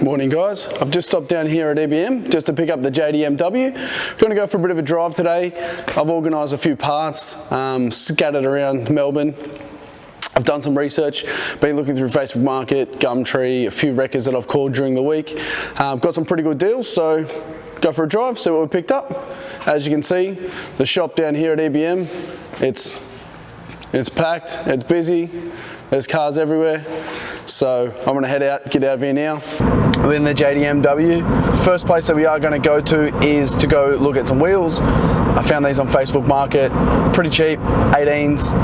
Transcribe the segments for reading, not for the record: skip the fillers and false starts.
Morning guys, I've just stopped down here at EBM just to pick up the Jdmw. Going to go for a bit of a drive today. I've organised a few parts scattered around Melbourne. I've done some research, been looking through Facebook Market, Gumtree, a few records that I've called during the week. Got some pretty good deals, so go for a drive, see what we picked up. As you can see, the shop down here at EBM, it's packed, it's busy, there's cars everywhere. So I'm going to head out, get out of here now. We're in the Jdmw. The first place that we are going to go to is to go look at some wheels. I found these on Facebook Market, pretty cheap, 18s.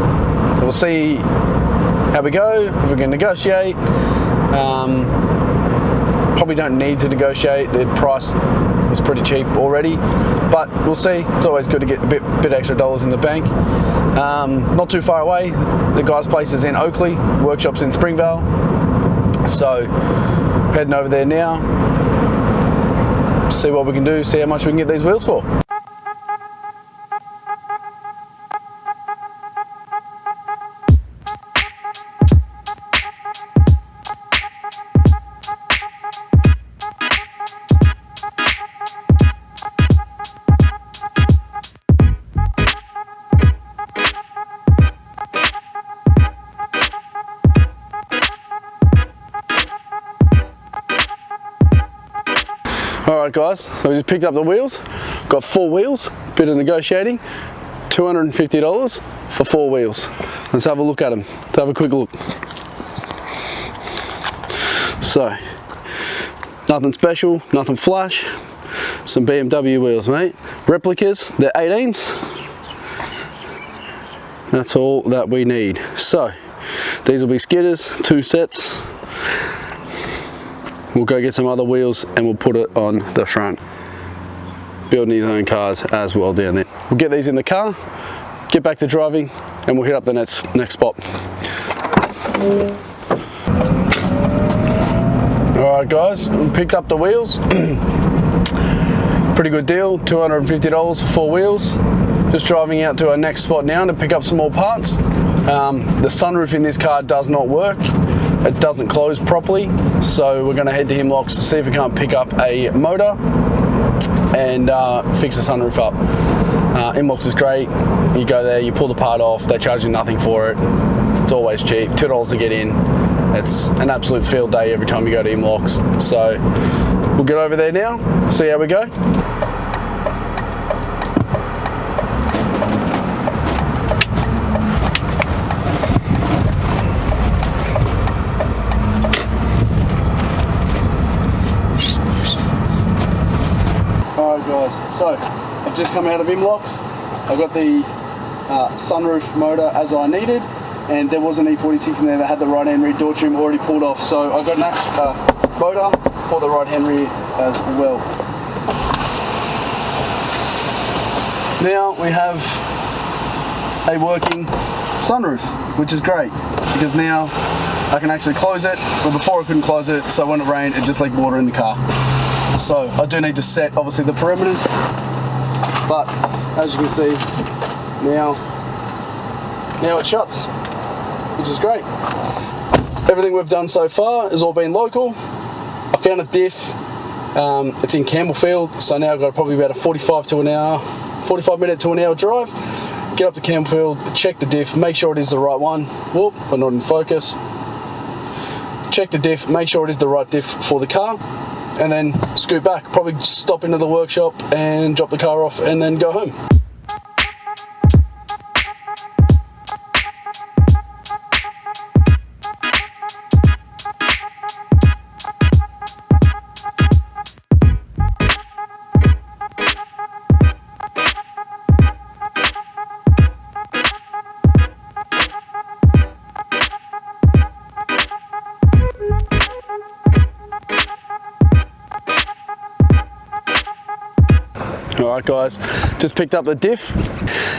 We'll see how we go, if we can negotiate. Probably don't need to negotiate, the price was pretty cheap already, but we'll see. It's always good to get a bit extra dollars in the bank. Not too far away, the guy's place is in Oakley, workshop's in Springvale, so heading over there now, see what we can do, see how much we can get these wheels for. Alright guys, so we just picked up the wheels, got 4 wheels, bit of negotiating, $250 for 4 wheels. Let's have a look at them, let's have a quick look. So, nothing special, nothing flash, some BMW wheels mate. Replicas, they're 18s, that's all that we need. So, these will be skidders, 2 sets. We'll go get some other wheels and we'll put it on the front. Building his own cars as well down there. We'll get these in the car, get back to driving, and we'll hit up the next spot. Alright guys, we picked up the wheels. Pretty good deal, $250 for 4 wheels. Just driving out to our next spot now to pick up some more parts. The sunroof in this car does not work. It doesn't close properly, so we're going to head to Himlocks to see if we can't pick up a motor and fix the sunroof up. Himlocks is great. You go there, you pull the part off, they charge you nothing for it. It's always cheap, $2 to get in. It's an absolute field day every time you go to Himlocks. So we'll get over there now, see how we go. Guys, so I've just come out of Himlocks. I got the sunroof motor as I needed, and there was an E46 in there that had the right hand rear door trim already pulled off, so I got an motor for the right hand rear as well. Now we have a working sunroof, which is great because now I can actually close it, but before I couldn't close it, so when it rained it just leaked water in the car. So I do need to set obviously the perimeter, but as you can see now it shuts, which is great. Everything we've done so far has all been local. I found a diff, it's in Campbellfield, so now I've got probably about a 45 minute to an hour drive. Get up to Campbellfield, check the diff, make sure it is the right one. Whoop, but not in focus. Check the diff, make sure it is the right diff for the car, and then scoot back, probably stop into the workshop and drop the car off and then go home. Alright guys, just picked up the diff.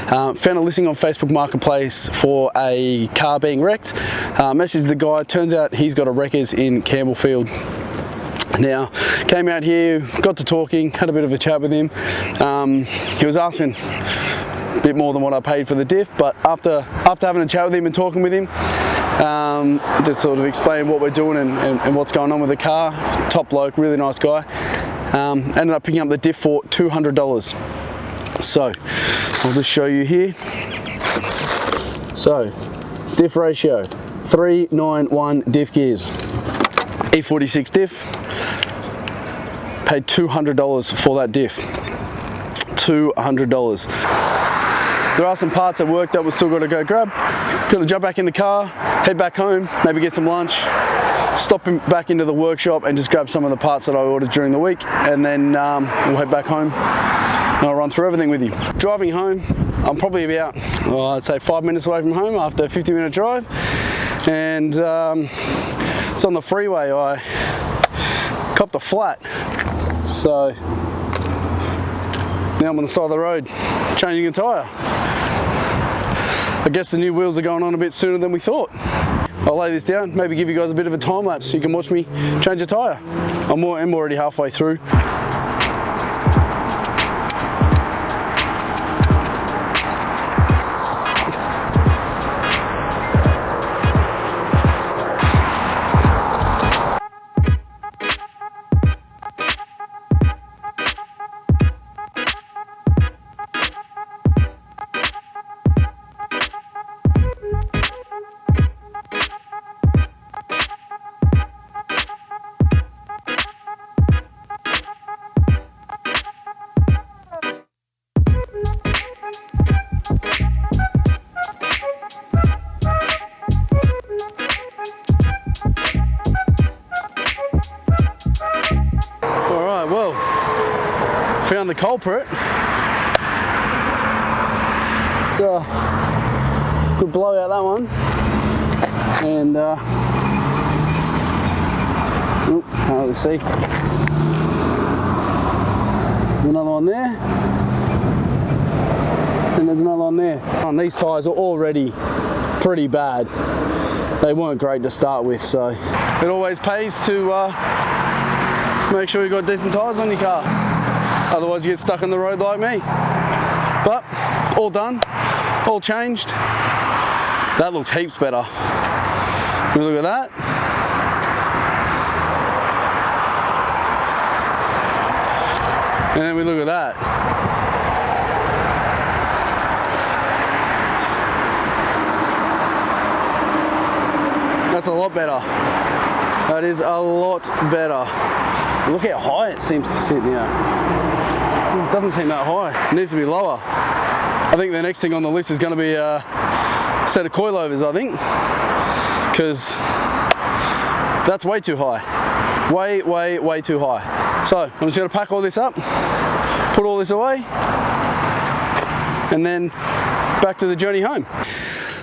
Found a listing on Facebook Marketplace for a car being wrecked. Messaged the guy, turns out he's got a wreckers in Campbellfield. Now, came out here, got to talking, had a bit of a chat with him. He was asking a bit more than what I paid for the diff, but after having a chat with him and talking with him, just sort of explain what we're doing and what's going on with the car. Top bloke, really nice guy. Ended up picking up the diff for $200. So I'll just show you here. So diff ratio 391 diff gears, E46 diff. Paid $200 for that diff. $200. There are some parts at work that we've still got to go grab. Got to jump back in the car, head back home, maybe get some lunch, stop back into the workshop and just grab some of the parts that I ordered during the week, and then we'll head back home and I'll run through everything with you. Driving home, I'm probably about, I'd say 5 minutes away from home after a 50-minute drive, and it's on the freeway. I copped a flat, so now I'm on the side of the road changing a tyre. I guess the new wheels are going on a bit sooner than we thought. I'll lay this down, maybe give you guys a bit of a time lapse so you can watch me change a tyre. I'm already halfway through. Well, found the culprit. It's a good blowout, that one. And can't really see. There's another one there. And there's another one there. And these tyres are already pretty bad. They weren't great to start with, so it always pays to make sure you've got decent tyres on your car. Otherwise you get stuck on the road like me. But all done, all changed. That looks heaps better. You look at that. And then we look at that. That's a lot better. That is a lot better. Look how high it seems to sit now. It doesn't seem that high. It needs to be lower. I think the next thing on the list is going to be a set of coilovers, I think. Because that's way too high. Way too high. So I'm just going to pack all this up, put all this away, and then back to the journey home.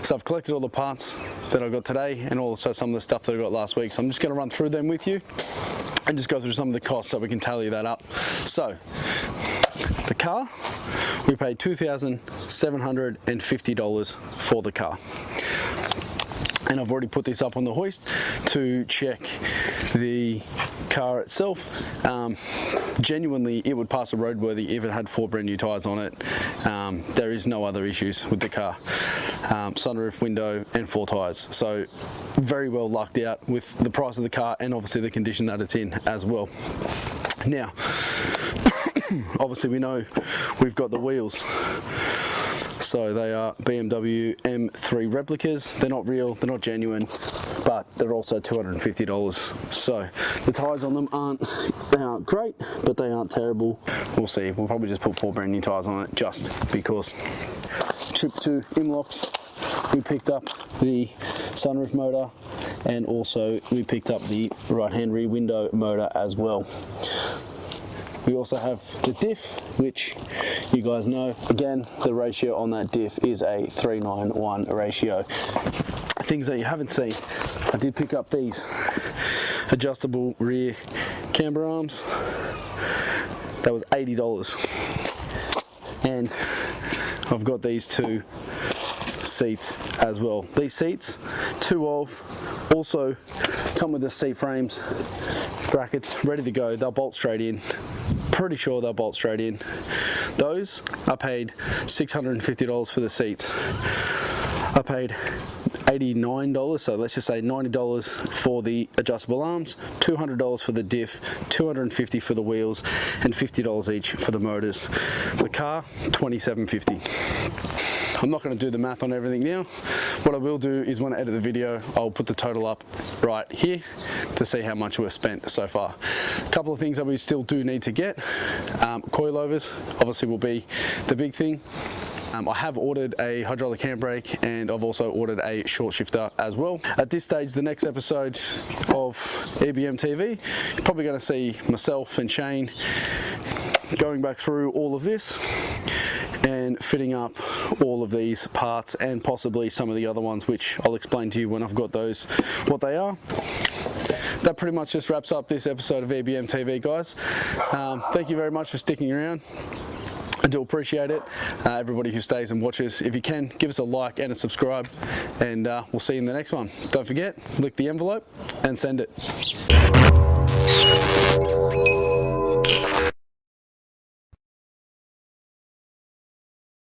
So I've collected all the parts that I got today and also some of the stuff that I got last week. So I'm just going to run through them with you and just go through some of the costs so we can tally that up. So the car, we paid $2,750 for the car. And I've already put this up on the hoist to check the car itself. Genuinely, it would pass a roadworthy if it had 4 brand new tyres on it. There is no other issues with the car. Sunroof, window, and 4 tyres. So very well lucked out with the price of the car and obviously the condition that it's in as well. Now, obviously we know we've got the wheels. So they are BMW M3 replicas. They're not real, they're not genuine, but they're also $250. So the tyres on them aren't great, but they aren't terrible. We'll see. We'll probably just put 4 brand new tyres on it just because. Trip to Imlocks, we picked up the sunroof motor and also we picked up the right hand rear window motor as well. We also have the diff, which you guys know, again, the ratio on that diff is a 391 ratio. Things that you haven't seen, I did pick up these adjustable rear camber arms. That was $80. And I've got these 2 seats as well. These seats, 2 of, also come with the seat frames, brackets, ready to go. They'll bolt straight in. Pretty sure they'll bolt straight in. Those, I paid $650 for the seats. I paid $89, so let's just say $90 for the adjustable arms, $200 for the diff, $250 for the wheels, and $50 each for the motors. The car, $27.50. I'm not going to do the math on everything now. What I will do is when I edit the video, I'll put the total up right here to see how much we've spent so far. A couple of things that we still do need to get. Coilovers obviously will be the big thing. I have ordered a hydraulic handbrake, and I've also ordered a short shifter as well. At this stage, the next episode of EBM TV, you're probably going to see myself and Shane going back through all of this and fitting up all of these parts and possibly some of the other ones, which I'll explain to you when I've got those, what they are. That pretty much just wraps up this episode of EBM TV, guys. Thank you very much for sticking around. I do appreciate it. Everybody who stays and watches, if you can, give us a like and a subscribe, and we'll see you in the next one. Don't forget, lick the envelope and send it.